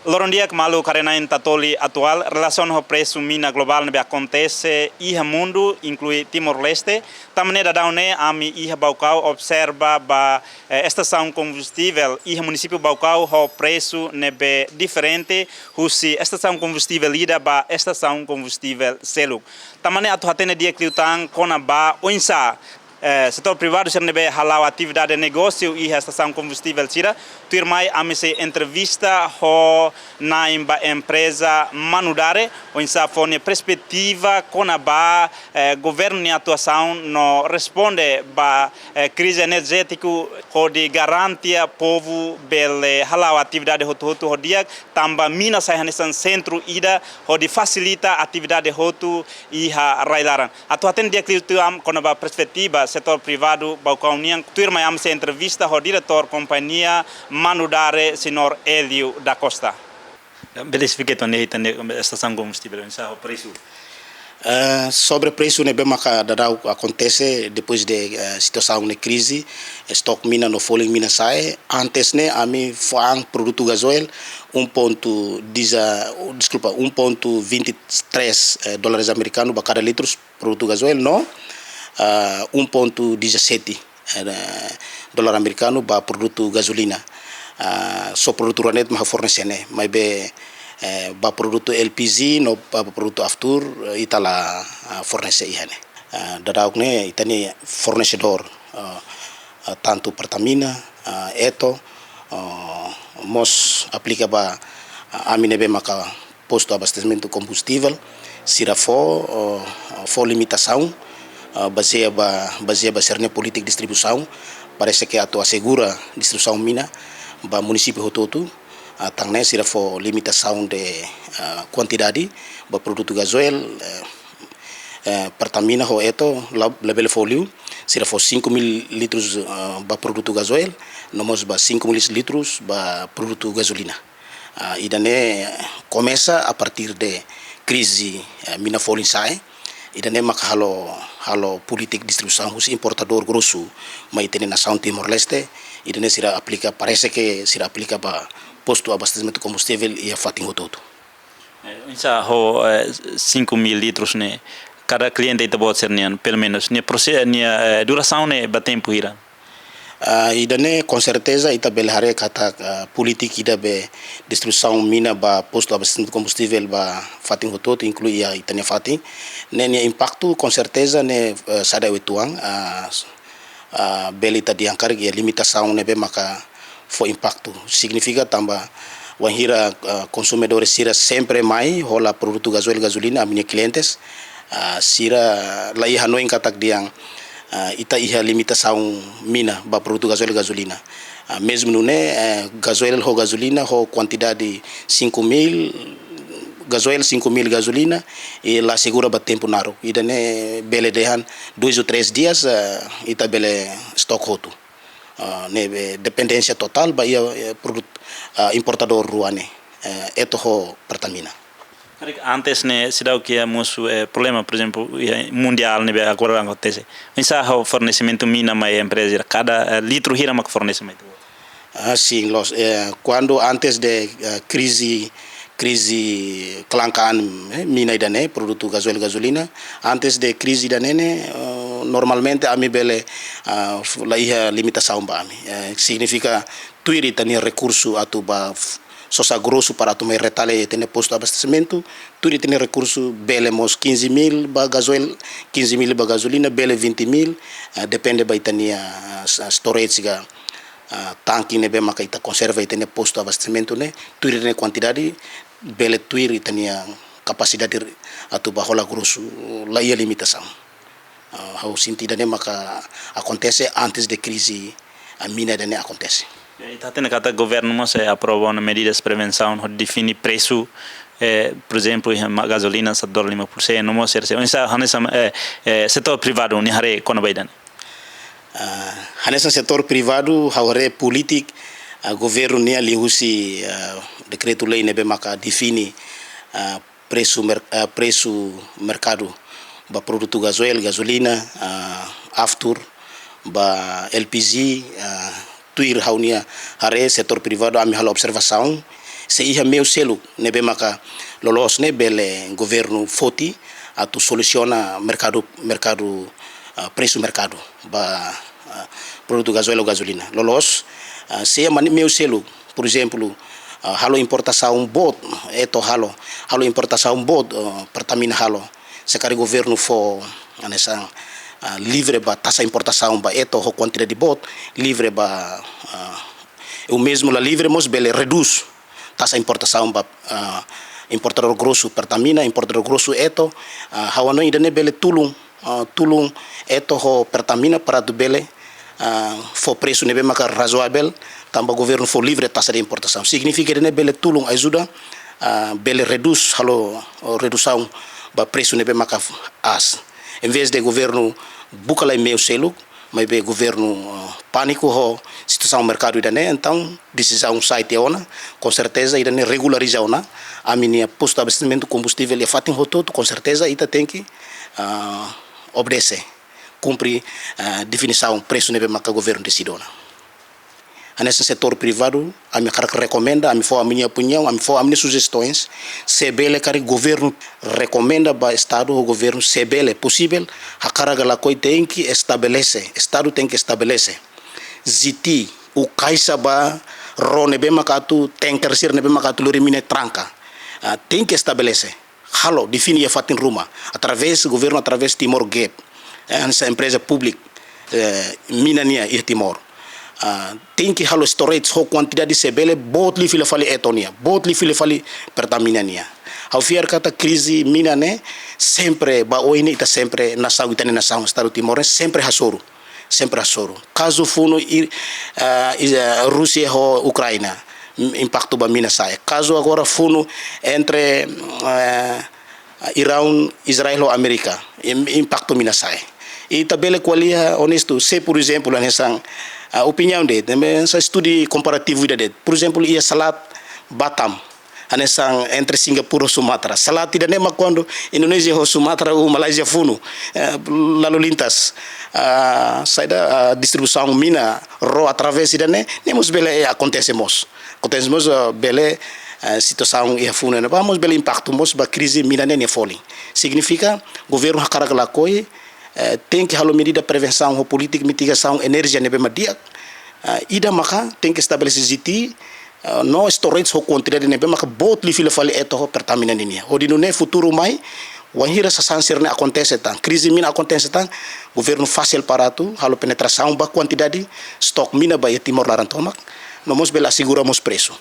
Lorondia que malu karena em tatoli atual relação ao preço mina global nebe acontece iha mundo inclui Timor-Leste também da daune ami iha Baucau observa ba estação combustível iha município Baucau o preço nebe diferente husi estação combustível ida ba estação combustível Seluk também atu hatene dia kliutang kona ba oinsa setor privado sernebe halau atividade de negócio e estação combustível tira turmai amese entrevista ho na empresa Manudare onde fone perspectiva com a ba governo e atuação no responde ba crise energética ho de garantia povo bele halau atividade hotu hodia tamba mina sai hanesan centro ida ho de facilita atividade hotu iha railaran atuaten dia kliutuam com a ba perspectiva setor privado Baucau niang turma amse entrevista ho diretor companhia Manudare senhor Hélio da Costa. Verifique a estação combustível, o preço. Sobre o preço, né, bem acontece depois de situação de crise, estoque mina no folha mina sai. Antes, né, a mim foi produto gasoil 1,23 dólares americanos para cada litro produto gasoil, não 1,17 dólar americano para produto gasolina. Só produto ranet mas fornecer né, mas be para produto LPG no para produto aftur itala fornecer ihe né. Dadauk né itani fornecedor tanto Pertamina, Eto, mos aplica para amine be maka posto abastecimento combustível, sirafo for limitação baseia ba serne política de distribuição parece que atua segura distribuição mina ba município hototu tangne sira fo limitação de quantidade ba produto gasoil Pertamina ho eto label folio sira fo 5.000 litros ba produto gasoil nomos ba 5.000 litros ba produto gasolina idane começa a partir de crise mina folin sai idane mak halo politik distribuição os importador grosso mas tem nação Timor-Leste idane sira aplica parece que sira aplica para posto abastecimento combustível e a fatinho todo. Insa ho 5.000 litros né cada cliente ita pode ser nian pelo menos nia processo nia duração né ba tempo ira. Idane com certeza ita belhare kata politik ida be distribuição mina ba posto abastecimento combustível ba fatinho todo inclui a itania fatin né impacto com certeza né sada wetuang belita diangkar e limitação né be maka foi impacto significa tamba wanhira consumidores sira sempre mais rola produto gasoil gasolina a minha clientes sira lai hanoi katak diang ita iha limitação mina ba produto gasoil gasolina mesmo no né gasoil ho gasolina ho quantidade 5.000 gasoil 5.000 gasolina e lá segura ba tempo naro ida né bele dehan 2 ou 3 dias ita bele stock hotu dependência total ba ia produto importador ruane eto ho Pertamina. Antes né se dá o que é nosso problema por exemplo mundial né agora acontece insa o fornecimento mina mai empresa cada litro hira mak fornecimento sim quando antes de crise kelangkaan mina idane produto gasoil gasolina antes de crise idane normalmente ami bele la iha limitação ba ami significa tuiri tani recurso atu ba sosa grosso para tu me retale tene posto abastecimento tuiri tene recurso bele mos 15.000 ba gasoil 15.000 ba gasolina bele 20.000 depende ba itania storage ga tanque ne be maka ita conserva itene posto abastecimento ne tuiri tene quantidade bele tuiri tenia capacidade atu ba rola grosso la ia limitação ao sentido né maka acontece antes de crise a mina né acontece. Está tendo kata governo mas aprova medidas de prevenção de definir preço por exemplo a gasolina $1.5 não mostra se onde hanesa setor privado ni hare kono baidan hanesa setor privado haware politik governo ni ali husi decreto lei nebe maka define preço mercado ba produto gasoil gasolina aftur ba LPG tuir haunia hare setor privado ami hala observação se iha meu selo nebe maka lolos ne bele governo foti atu soluciona mercado preço mercado ba produto gasoil ou gasolina lolos se ia meu selo por exemplo halo importação bot halo importação bot pertamina halo sekali governo fo anessa livre ba taxa importação ba ho quantidade de bot livre ba o mesmo la livre mos bele reduz taxa importação ba importador grosso pertamina importador grosso hawano idane bele tulung ho pertamina para do bele for preço nebe maka razoável tamba governo for livre taxa de importação significa idane bele tulung ajuda bele reduz redução ba preço nebe maka as em vez de governo buka lá meu selo mas be governo pânico ho situação mercado idane então decisão site ona com certeza idane regulariza ona a minha posto de abastecimento de combustível e fatem todo com certeza ita tem que obedecer cumprir definição preço nebe maka governo decidona nesse setor privado a minha cara recomenda a minha opinião a minha sugestões se bele cara governo recomenda para estado o governo se bele possível a cara gala coi tem que estabelecer estado tem que estabelecer ziti o caixa ba ro nebe makatu tem que ser nebe makatu loremine tranca tem que estabelecer halo define a fatin ruma através do governo através Timor Gap essa empresa pública minania e Timor tem que halo storage ho quantidade de sebele bot li file fali etonia bot li file fali pertaminania ao fiar kata crise minane sempre ba oine ita sempre nação itane nação estado Timor sempre hasoro caso funo Rússia ho Ucrânia impacto ba mina sai caso agora funo entre Irão Israel ou América impacto mina sai e tabela qualia honesto se por exemplo nessa opinião de essa estudo comparativo de por exemplo ia salat Batam nessa entre Singapura e Sumatra salat tidak nema quando Indonesia ou Sumatra ou Malaysia funo lalu lintas saída distribuição mina ro através de nemos bele acontecemos bele situação e funo vamos bele impacto mos ba crise mina ne falling significa governo hakara la coi tem que halo medida prevenção ou política mitigação energia nebe madia ida maka tem que estabelecer ziti no storage ho quantidade nebe maka bot li file fale ho pertamina ninia o dino ne futuro mai wahira sa sansir ne acontece tan crise mina acontece tan governo fácil para tu halo penetração ba quantidade stock mina ba Timor Larantomak no mos bela seguramos preço